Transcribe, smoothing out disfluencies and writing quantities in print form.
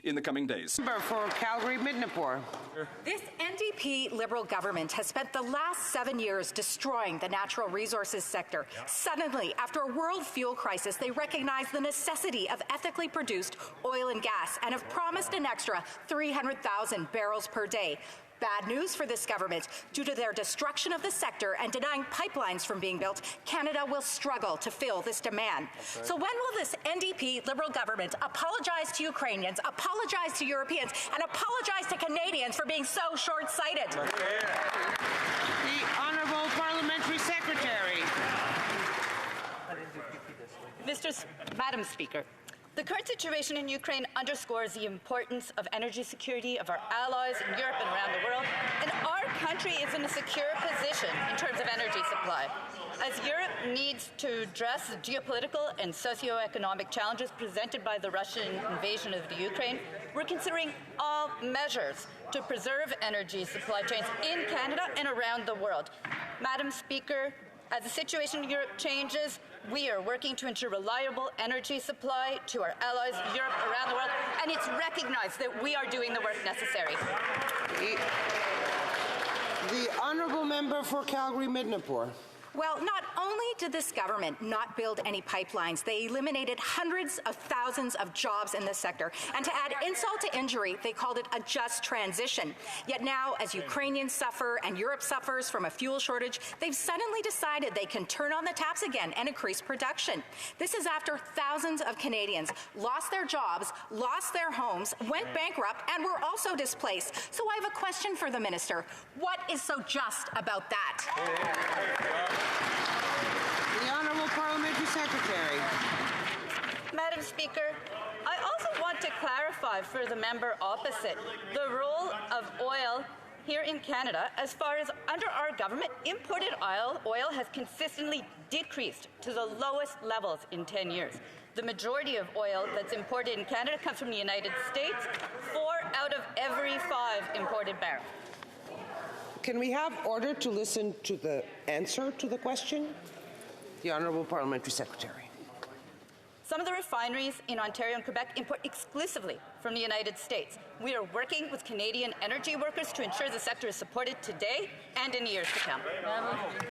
in the coming days. For Calgary-Midnapore. This NDP Liberal government has spent the last 7 years destroying the natural resources sector. Suddenly, after a world fuel crisis, they recognize the necessity of ethically produced oil and gas and have promised an extra 300,000 barrels per day. Bad news for this government. Due to their destruction of the sector and denying pipelines from being built, Canada will struggle to fill this demand. Okay. So when will this NDP Liberal government apologize to Ukrainians, apologize to Europeans, and apologize to Canadians for being so short-sighted? Okay. The Honourable Parliamentary Secretary. Madam Speaker, the current situation in Ukraine underscores the importance of energy security of our allies in Europe and around the world, and our country is in a secure position in terms of energy supply. As Europe needs to address the geopolitical and socioeconomic challenges presented by the Russian invasion of the Ukraine, we're considering all measures to preserve energy supply chains in Canada and around the world. Madam Speaker, as the situation in Europe changes, we are working to ensure reliable energy supply to our allies, Europe, around the world, and it's recognized that we are doing the work necessary. The Honourable Member for Calgary-Midnapore. Well, not only did this government not build any pipelines, they eliminated hundreds of thousands of jobs in this sector. And to add insult to injury, they called it a just transition. Yet now, as Ukrainians suffer and Europe suffers from a fuel shortage, they've suddenly decided they can turn on the taps again and increase production. This is after thousands of Canadians lost their jobs, lost their homes, went bankrupt, and were also displaced. So I have a question for the minister. What is so just about that? The Honourable Parliamentary Secretary. Madam Speaker, I also want to clarify for the member opposite the role of oil here in Canada. As far as under our government, imported oil has consistently decreased to the lowest levels in 10 years. The majority of oil that's imported in Canada comes from the United States, 4 out of every 5 imported barrels. Can we have order to listen to the answer to the question? The Honourable Parliamentary Secretary. Some of the refineries in Ontario and Quebec import exclusively from the United States. We are working with Canadian energy workers to ensure the sector is supported today and in the years to come.